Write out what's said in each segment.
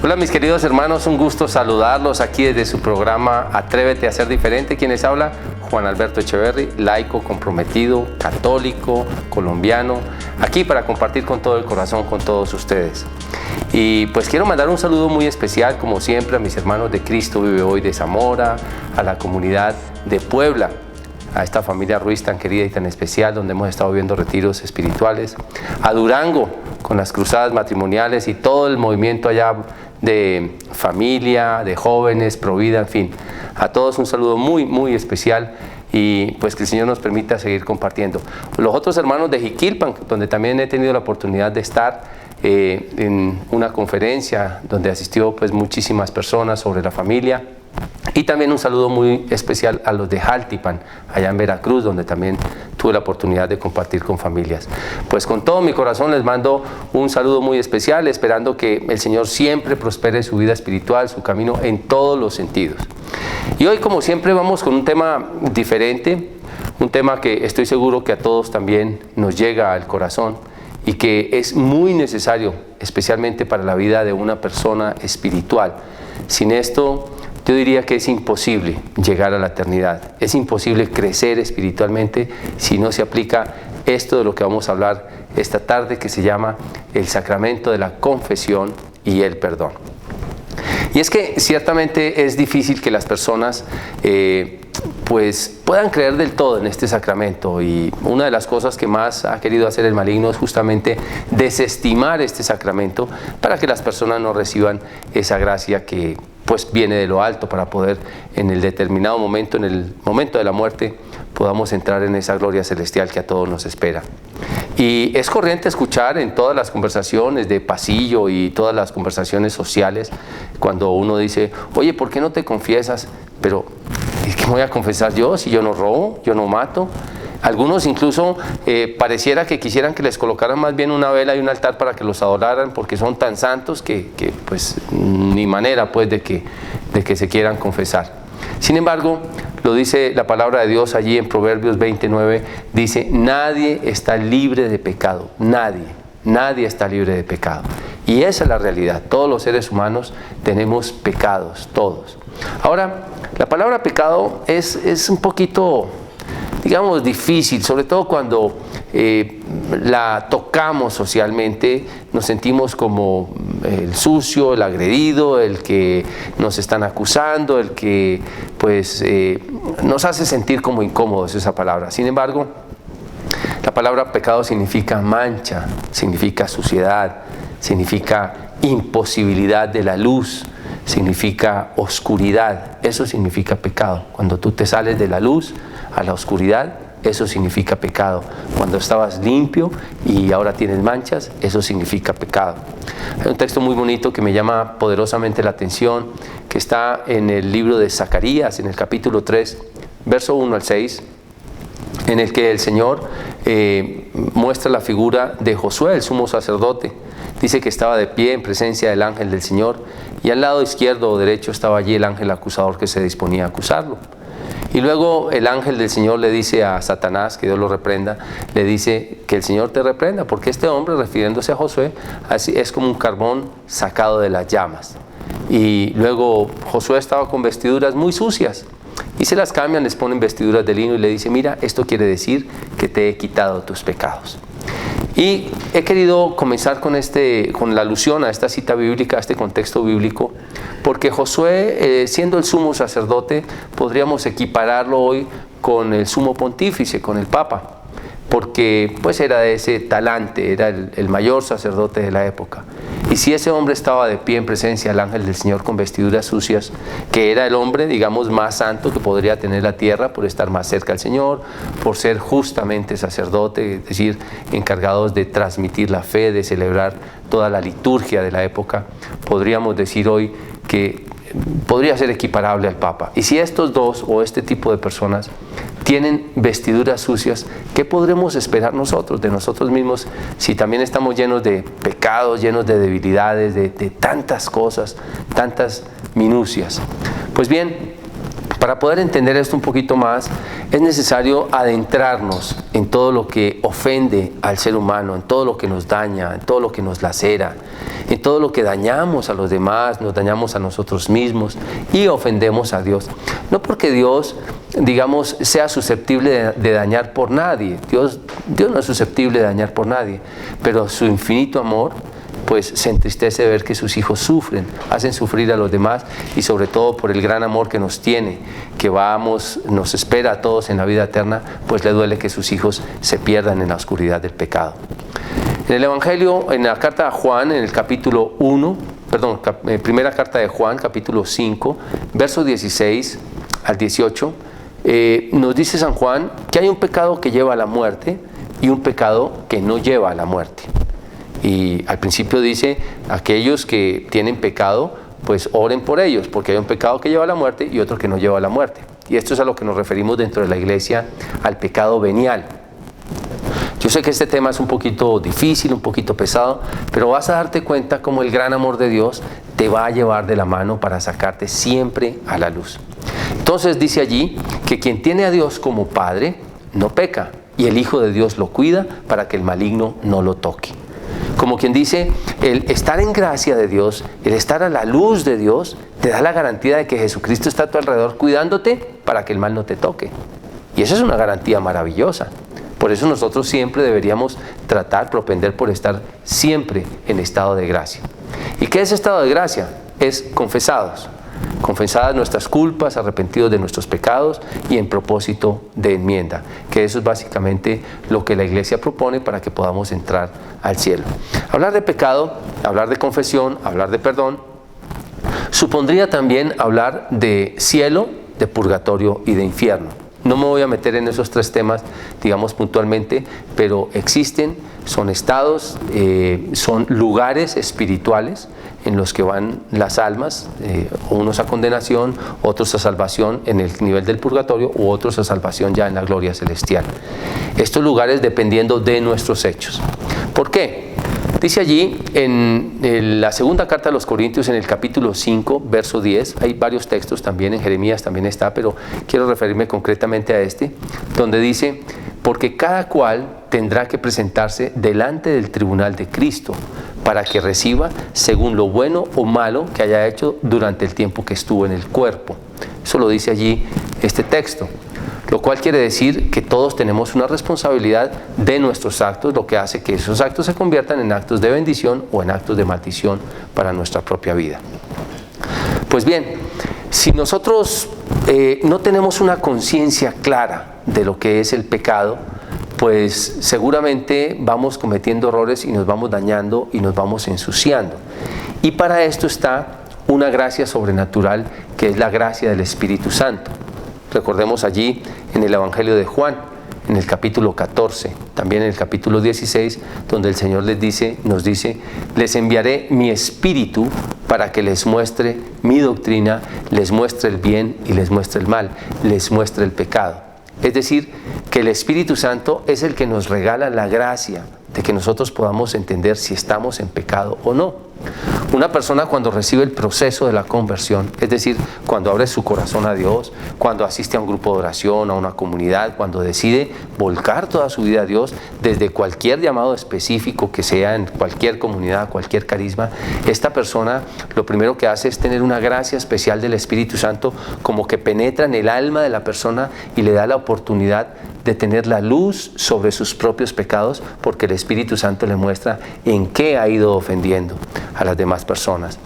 Hola mis queridos hermanos, un gusto saludarlos aquí desde su programa Atrévete a ser diferente. ¿Quién les habla? Juan Alberto Echeverry, laico, comprometido, católico, colombiano, aquí para compartir con todo el corazón con todos ustedes. Y pues quiero mandar un saludo muy especial, como siempre, a mis hermanos de Cristo Vive Hoy de Zamora, a la comunidad de Puebla, a esta familia Ruiz tan querida y tan especial, donde hemos estado viendo retiros espirituales, a Durango, con las cruzadas matrimoniales y todo el movimiento allá de familia, de jóvenes, Provida, en fin. A todos un saludo muy, muy especial y pues que el Señor nos permita seguir compartiendo. Los otros hermanos de Jiquilpan, donde también he tenido la oportunidad de estar en una conferencia donde asistió pues muchísimas personas sobre la familia. Y también un saludo muy especial a los de Jaltipan, allá en Veracruz, donde también tuve la oportunidad de compartir con familias. Pues con todo mi corazón les mando un saludo muy especial, esperando que el Señor siempre prospere su vida espiritual, su camino en todos los sentidos. Y hoy, como siempre, vamos con un tema diferente, un tema que estoy seguro que a todos también nos llega al corazón y que es muy necesario, especialmente para la vida de una persona espiritual. Sin esto, yo diría que es imposible llegar a la eternidad, es imposible crecer espiritualmente si no se aplica esto de lo que vamos a hablar esta tarde, que se llama el sacramento de la confesión y el perdón. Y es que ciertamente es difícil que las personas pues puedan creer del todo en este sacramento, y una de las cosas que más ha querido hacer el maligno es justamente desestimar este sacramento para que las personas no reciban esa gracia que pues viene de lo alto, para poder en el determinado momento, en el momento de la muerte, podamos entrar en esa gloria celestial que a todos nos espera. Y es corriente escuchar en todas las conversaciones de pasillo y todas las conversaciones sociales, cuando uno dice, oye, ¿por qué no te confiesas? Pero, ¿qué me voy a confesar yo si yo no robo, yo no mato? Algunos incluso pareciera que quisieran que les colocaran más bien una vela y un altar para que los adoraran, porque son tan santos que pues ni manera pues de que se quieran confesar. Sin embargo, lo dice la palabra de Dios allí en Proverbios 29, dice, nadie está libre de pecado, nadie está libre de pecado. Y esa es la realidad, todos los seres humanos tenemos pecados, todos. Ahora, la palabra pecado es un poquito, digamos, difícil, sobre todo cuando la tocamos socialmente, nos sentimos como el sucio, el agredido, el que nos están acusando, el que pues nos hace sentir como incómodos esa palabra. Sin embargo, la palabra pecado significa mancha, significa suciedad, significa imposibilidad de la luz, significa oscuridad. Eso significa pecado. Cuando tú te sales de la luz a la oscuridad, eso significa pecado. Cuando estabas limpio y ahora tienes manchas, eso significa pecado. Hay un texto muy bonito que me llama poderosamente la atención, que está en el libro de Zacarías, en el capítulo 3, verso 1 al 6, en el que el Señor muestra la figura de Josué, el sumo sacerdote. Dice que estaba de pie en presencia del ángel del Señor, y al lado izquierdo o derecho estaba allí el ángel acusador que se disponía a acusarlo. Y luego el ángel del Señor le dice a Satanás, que Dios lo reprenda, le dice que el Señor te reprenda, porque este hombre, refiriéndose a Josué, así es como un carbón sacado de las llamas. Y luego Josué estaba con vestiduras muy sucias, y se las cambian, les ponen vestiduras de lino y le dice, mira, esto quiere decir que te he quitado tus pecados. Y he querido comenzar con la alusión a esta cita bíblica, a este contexto bíblico, porque Josué, siendo el sumo sacerdote, podríamos equipararlo hoy con el sumo pontífice, con el Papa, porque pues era de ese talante, era el mayor sacerdote de la época. Y si ese hombre estaba de pie en presencia del ángel del Señor con vestiduras sucias, que era el hombre, digamos, más santo que podría tener la tierra por estar más cerca al Señor, por ser justamente sacerdote, es decir, encargados de transmitir la fe, de celebrar toda la liturgia de la época, podríamos decir hoy que podría ser equiparable al Papa. Y si estos dos o este tipo de personas tienen vestiduras sucias, ¿qué podremos esperar nosotros de nosotros mismos si también estamos llenos de pecados, llenos de debilidades, de tantas cosas, tantas minucias? Pues bien, Para poder entender esto un poquito más, es necesario adentrarnos en todo lo que ofende al ser humano, en todo lo que nos daña, en todo lo que nos lacera, en todo lo que dañamos a los demás, nos dañamos a nosotros mismos y ofendemos a Dios. No porque Dios, digamos, sea susceptible de dañar por nadie. Dios no es susceptible de dañar por nadie, pero su infinito amor pues se entristece de ver que sus hijos sufren, hacen sufrir a los demás y sobre todo por el gran amor que nos tiene, que nos espera a todos en la vida eterna, pues le duele que sus hijos se pierdan en la oscuridad del pecado. En el Evangelio, en la carta de Juan, en el capítulo 1, primera carta de Juan, capítulo 5, versos 16 al 18, nos dice San Juan que hay un pecado que lleva a la muerte y un pecado que no lleva a la muerte. Y al principio dice, aquellos que tienen pecado, pues oren por ellos, porque hay un pecado que lleva a la muerte y otro que no lleva a la muerte. Y esto es a lo que nos referimos dentro de la iglesia, al pecado venial. Yo sé que este tema es un poquito difícil, un poquito pesado, pero vas a darte cuenta cómo el gran amor de Dios te va a llevar de la mano para sacarte siempre a la luz. Entonces dice allí que quien tiene a Dios como Padre no peca, y el Hijo de Dios lo cuida para que el maligno no lo toque. Como quien dice, el estar en gracia de Dios, el estar a la luz de Dios, te da la garantía de que Jesucristo está a tu alrededor cuidándote para que el mal no te toque. Y esa es una garantía maravillosa. Por eso nosotros siempre deberíamos propender por estar siempre en estado de gracia. ¿Y qué es estado de gracia? Es confesadas nuestras culpas, arrepentidos de nuestros pecados y en propósito de enmienda, que eso es básicamente lo que la iglesia propone para que podamos entrar al cielo. Hablar de pecado, hablar de confesión, hablar de perdón, supondría también hablar de cielo, de purgatorio y de infierno. No me voy a meter en esos tres temas, digamos puntualmente, pero existen, son estados, son lugares espirituales en los que van las almas, unos a condenación, otros a salvación en el nivel del purgatorio u otros a salvación ya en la gloria celestial. Estos lugares dependiendo de nuestros hechos. ¿Por qué? Dice allí en la segunda carta a los Corintios, en el capítulo 5, verso 10, hay varios textos también, en Jeremías también está, pero quiero referirme concretamente a este, donde dice, porque cada cual tendrá que presentarse delante del tribunal de Cristo, para que reciba según lo bueno o malo que haya hecho durante el tiempo que estuvo en el cuerpo. Eso lo dice allí este texto. Lo cual quiere decir que todos tenemos una responsabilidad de nuestros actos, lo que hace que esos actos se conviertan en actos de bendición o en actos de maldición para nuestra propia vida. Pues bien, si nosotros no tenemos una conciencia clara de lo que es el pecado, pues seguramente vamos cometiendo errores y nos vamos dañando y nos vamos ensuciando. Y para esto está una gracia sobrenatural que es la gracia del Espíritu Santo. Recordemos allí en el Evangelio de Juan, en el capítulo 14, también en el capítulo 16, donde el Señor nos dice, les enviaré mi Espíritu para que les muestre mi doctrina, les muestre el bien y les muestre el mal, les muestre el pecado. Es decir, que el Espíritu Santo es el que nos regala la gracia de que nosotros podamos entender si estamos en pecado o no. Una persona cuando recibe el proceso de la conversión, es decir, cuando abre su corazón a Dios, cuando asiste a un grupo de oración, a una comunidad, cuando decide volcar toda su vida a Dios, desde cualquier llamado específico que sea en cualquier comunidad, cualquier carisma, esta persona lo primero que hace es tener una gracia especial del Espíritu Santo, como que penetra en el alma de la persona y le da la oportunidad de tener la luz sobre sus propios pecados, porque el Espíritu Santo le muestra en qué ha ido ofendiendo a las demás personas.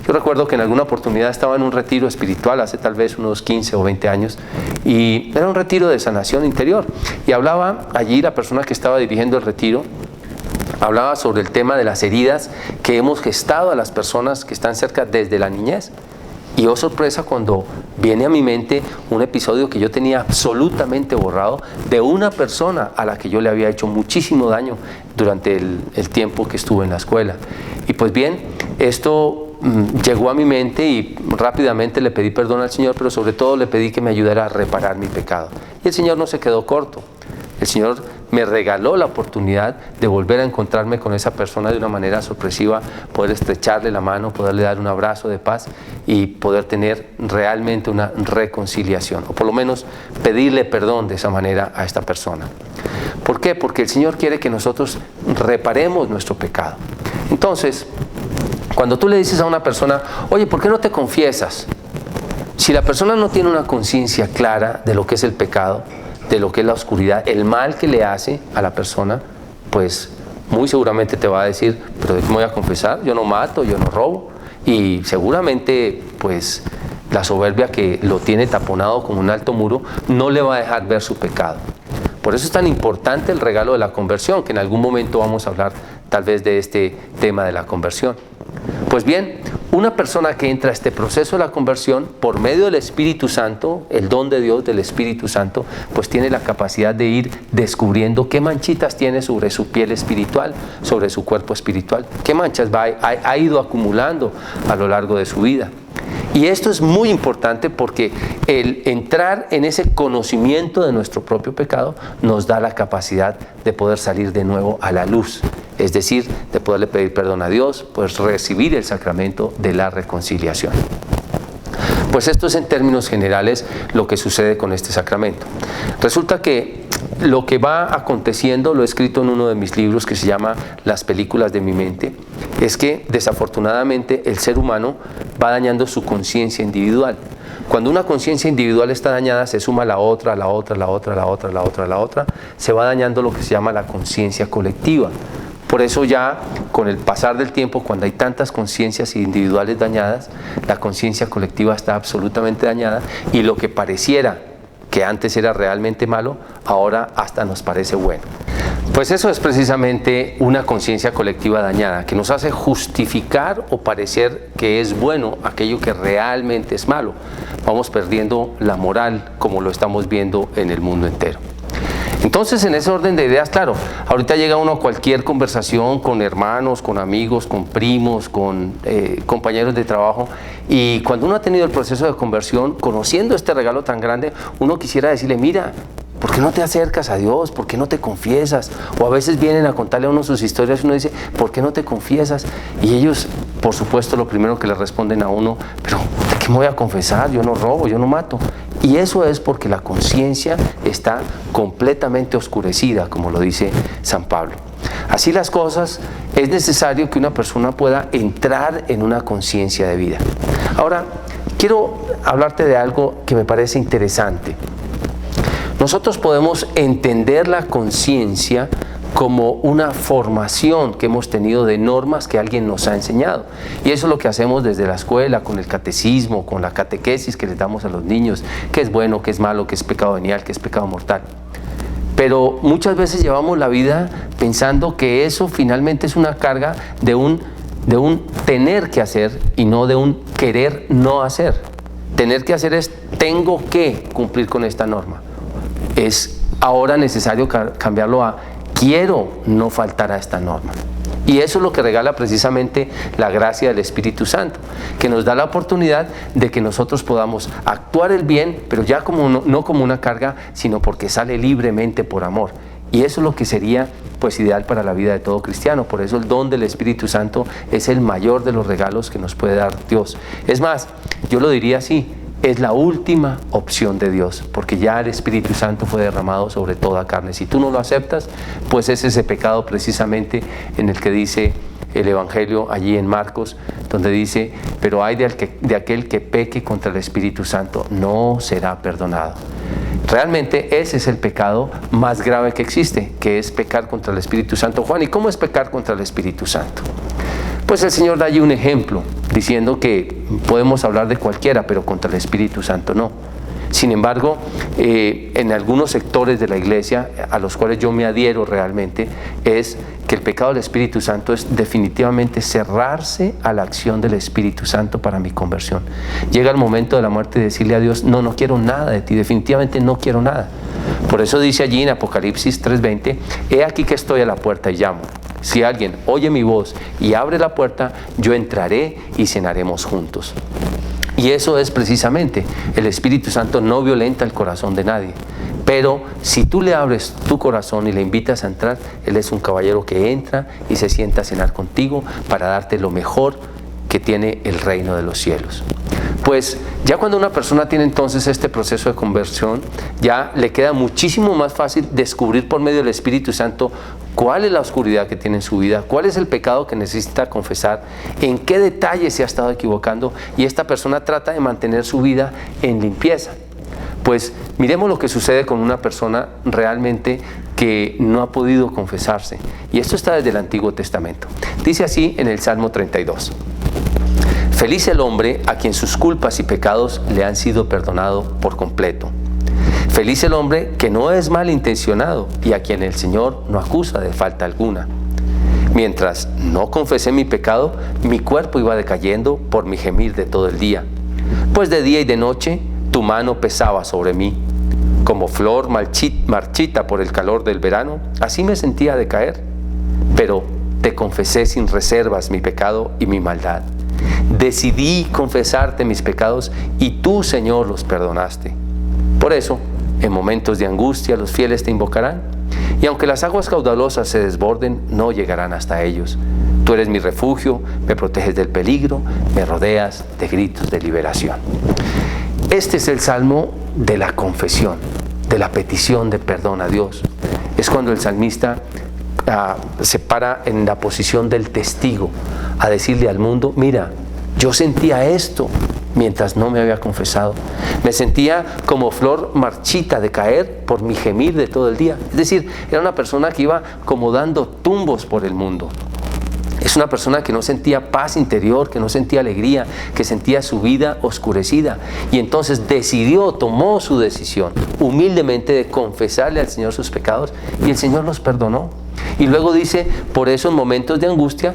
Yo recuerdo que en alguna oportunidad estaba en un retiro espiritual hace tal vez unos 15 o 20 años y era un retiro de sanación interior y hablaba allí la persona que estaba dirigiendo el retiro, hablaba sobre el tema de las heridas que hemos gestado a las personas que están cerca desde la niñez. Y oh sorpresa cuando viene a mi mente un episodio que yo tenía absolutamente borrado de una persona a la que yo le había hecho muchísimo daño durante el tiempo que estuve en la escuela. Y pues bien, esto llegó a mi mente y rápidamente le pedí perdón al Señor, pero sobre todo le pedí que me ayudara a reparar mi pecado. Y el Señor no se quedó corto. El Señor me regaló la oportunidad de volver a encontrarme con esa persona de una manera sorpresiva, poder estrecharle la mano, poderle dar un abrazo de paz y poder tener realmente una reconciliación, o por lo menos pedirle perdón de esa manera a esta persona. ¿Por qué? Porque el Señor quiere que nosotros reparemos nuestro pecado. Entonces, cuando tú le dices a una persona, oye, ¿por qué no te confiesas? Si la persona no tiene una conciencia clara de lo que es el pecado, de lo que es la oscuridad, el mal que le hace a la persona, pues muy seguramente te va a decir, pero ¿de qué me voy a confesar? Yo no mato, yo no robo. Y seguramente, pues, la soberbia que lo tiene taponado como un alto muro, no le va a dejar ver su pecado. Por eso es tan importante el regalo de la conversión, que en algún momento vamos a hablar tal vez de este tema de la conversión. Pues bien, una persona que entra a este proceso de la conversión por medio del Espíritu Santo, el don de Dios del Espíritu Santo, pues tiene la capacidad de ir descubriendo qué manchitas tiene sobre su piel espiritual, sobre su cuerpo espiritual, qué manchas ha ido acumulando a lo largo de su vida. Y esto es muy importante porque el entrar en ese conocimiento de nuestro propio pecado nos da la capacidad de poder salir de nuevo a la luz. Es decir, de poderle pedir perdón a Dios, pues recibir el sacramento de la reconciliación. Pues esto es en términos generales lo que sucede con este sacramento. Resulta que lo que va aconteciendo, lo he escrito en uno de mis libros que se llama Las películas de mi mente, es que desafortunadamente el ser humano va dañando su conciencia individual. Cuando una conciencia individual está dañada, se suma la otra, la otra, la otra, la otra, la otra, la otra, se va dañando lo que se llama la conciencia colectiva. Por eso ya con el pasar del tiempo, cuando hay tantas conciencias individuales dañadas, la conciencia colectiva está absolutamente dañada y lo que pareciera que antes era realmente malo, ahora hasta nos parece bueno. Pues eso es precisamente una conciencia colectiva dañada, que nos hace justificar o parecer que es bueno aquello que realmente es malo. Vamos perdiendo la moral como lo estamos viendo en el mundo entero. Entonces, en ese orden de ideas, claro, ahorita llega uno a cualquier conversación con hermanos, con amigos, con primos, con compañeros de trabajo, y cuando uno ha tenido el proceso de conversión, conociendo este regalo tan grande, uno quisiera decirle, mira, ¿por qué no te acercas a Dios? ¿Por qué no te confiesas? O a veces vienen a contarle a uno sus historias y uno dice, ¿por qué no te confiesas? Y ellos, por supuesto, lo primero que le responden a uno, pero ¿de qué me voy a confesar? Yo no robo, yo no mato. Y eso es porque la conciencia está completamente oscurecida, como lo dice San Pablo. Así las cosas, es necesario que una persona pueda entrar en una conciencia de vida. Ahora, quiero hablarte de algo que me parece interesante. Nosotros podemos entender la conciencia como una formación que hemos tenido de normas que alguien nos ha enseñado. Y eso es lo que hacemos desde la escuela, con el catecismo, con la catequesis que les damos a los niños, qué es bueno, qué es malo, qué es pecado venial, qué es pecado mortal. Pero muchas veces llevamos la vida pensando que eso finalmente es una carga de un tener que hacer y no de un querer no hacer. Tener que hacer es, tengo que cumplir con esta norma. Es ahora necesario cambiarlo a quiero no faltar a esta norma. Y eso es lo que regala precisamente la gracia del Espíritu Santo, que nos da la oportunidad de que nosotros podamos actuar el bien, pero ya no como una carga, sino porque sale libremente por amor. Y eso es lo que sería pues ideal para la vida de todo cristiano. Por eso el don del Espíritu Santo es el mayor de los regalos que nos puede dar Dios. Es más, yo lo diría así, es la última opción de Dios, porque ya el Espíritu Santo fue derramado sobre toda carne. Si tú no lo aceptas, pues es ese pecado precisamente en el que dice el Evangelio allí en Marcos, donde dice, pero hay de aquel que peque contra el Espíritu Santo, no será perdonado. Realmente ese es el pecado más grave que existe, que es pecar contra el Espíritu Santo. Juan, ¿y cómo es pecar contra el Espíritu Santo? Pues el Señor da allí un ejemplo, diciendo que podemos hablar de cualquiera, pero contra el Espíritu Santo no. Sin embargo, en algunos sectores de la iglesia, a los cuales yo me adhiero realmente, es que el pecado del Espíritu Santo es definitivamente cerrarse a la acción del Espíritu Santo para mi conversión. Llega el momento de la muerte de decirle a Dios, no quiero nada de ti, definitivamente no quiero nada. Por eso dice allí en Apocalipsis 3:20, he aquí que estoy a la puerta y llamo. Si alguien oye mi voz y abre la puerta, yo entraré y cenaremos juntos. Y eso es precisamente, el Espíritu Santo no violenta el corazón de nadie, Pero si tú le abres tu corazón y le invitas a entrar, Él es un caballero que entra y se sienta a cenar contigo para darte lo mejor que tiene el reino de los cielos. Pues ya cuando una persona tiene entonces este proceso de conversión, ya le queda muchísimo más fácil descubrir por medio del Espíritu Santo cuál es la oscuridad que tiene en su vida, cuál es el pecado que necesita confesar, en qué detalle se ha estado equivocando, y esta persona trata de mantener su vida en limpieza. Pues miremos lo que sucede con una persona realmente que no ha podido confesarse. Y esto está desde el Antiguo Testamento. Dice así en el Salmo 32. Feliz el hombre a quien sus culpas y pecados le han sido perdonados por completo. Feliz el hombre que no es malintencionado y a quien el Señor no acusa de falta alguna. Mientras no confesé mi pecado, mi cuerpo iba decayendo por mi gemir de todo el día. Pues de día y de noche tu mano pesaba sobre mí. Como flor marchita por el calor del verano, así me sentía decaer. Pero te confesé sin reservas mi pecado y mi maldad. Decidí confesarte mis pecados y tú, Señor, los perdonaste. Por eso, en momentos de angustia, los fieles te invocarán, y aunque las aguas caudalosas se desborden, no llegarán hasta ellos. Tú eres mi refugio, me proteges del peligro, me rodeas de gritos de liberación. Este es el salmo de la confesión, de la petición de perdón a Dios. Es cuando el salmista se para en la posición del testigo a decirle al mundo: mira, yo sentía esto mientras no me había confesado. Me sentía como flor marchita de caer por mi gemir de todo el día. Es decir, era una persona que iba como dando tumbos por el mundo. Es una persona que no sentía paz interior, que no sentía alegría, que sentía su vida oscurecida. Y entonces tomó su decisión humildemente de confesarle al Señor sus pecados, y el Señor los perdonó. Y luego dice: por eso en momentos de angustia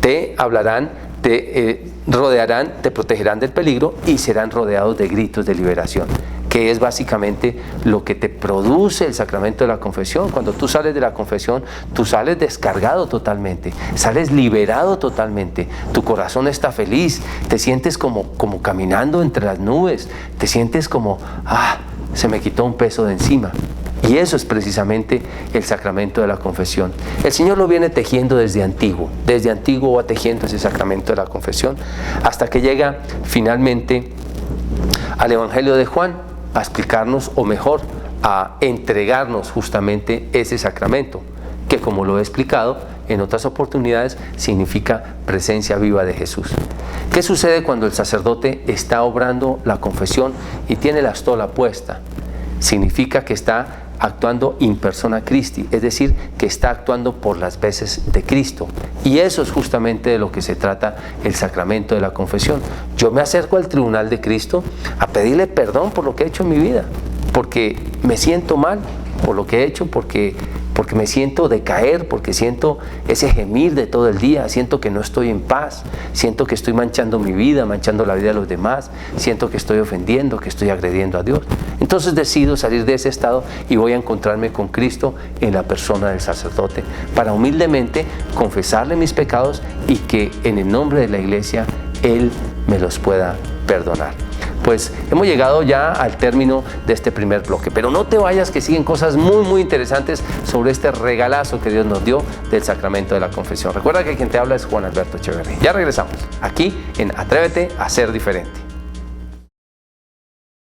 te hablarán, te rodearán, te protegerán del peligro y serán rodeados de gritos de liberación, que es básicamente lo que te produce el sacramento de la confesión. Cuando tú sales de la confesión, tú sales descargado totalmente, sales liberado totalmente, tu corazón está feliz, te sientes como caminando entre las nubes, te sientes como, se me quitó un peso de encima. Y eso es precisamente el sacramento de la confesión. El Señor lo viene tejiendo desde antiguo va tejiendo ese sacramento de la confesión, hasta que llega finalmente al Evangelio de Juan a explicarnos, o mejor, a entregarnos justamente ese sacramento, que, como lo he explicado en otras oportunidades, significa presencia viva de Jesús. ¿Qué sucede cuando el sacerdote está obrando la confesión y tiene la estola puesta? Significa que está actuando in persona Christi, es decir, que está actuando por las veces de Cristo. Y eso es justamente de lo que se trata el sacramento de la confesión. Yo me acerco al tribunal de Cristo a pedirle perdón por lo que he hecho en mi vida, porque me siento mal por lo que he hecho, porque me siento decaer, porque siento ese gemir de todo el día, siento que no estoy en paz, siento que estoy manchando mi vida, manchando la vida de los demás, siento que estoy ofendiendo, que estoy agrediendo a Dios. Entonces decido salir de ese estado y voy a encontrarme con Cristo en la persona del sacerdote, para humildemente confesarle mis pecados y que en el nombre de la Iglesia Él me los pueda perdonar. Pues hemos llegado ya al término de este primer bloque, pero no te vayas, que siguen cosas muy interesantes sobre este regalazo que Dios nos dio del sacramento de la confesión. Recuerda que quien te habla es Juan Alberto Echeverry. Ya regresamos aquí en Atrévete a Ser Diferente.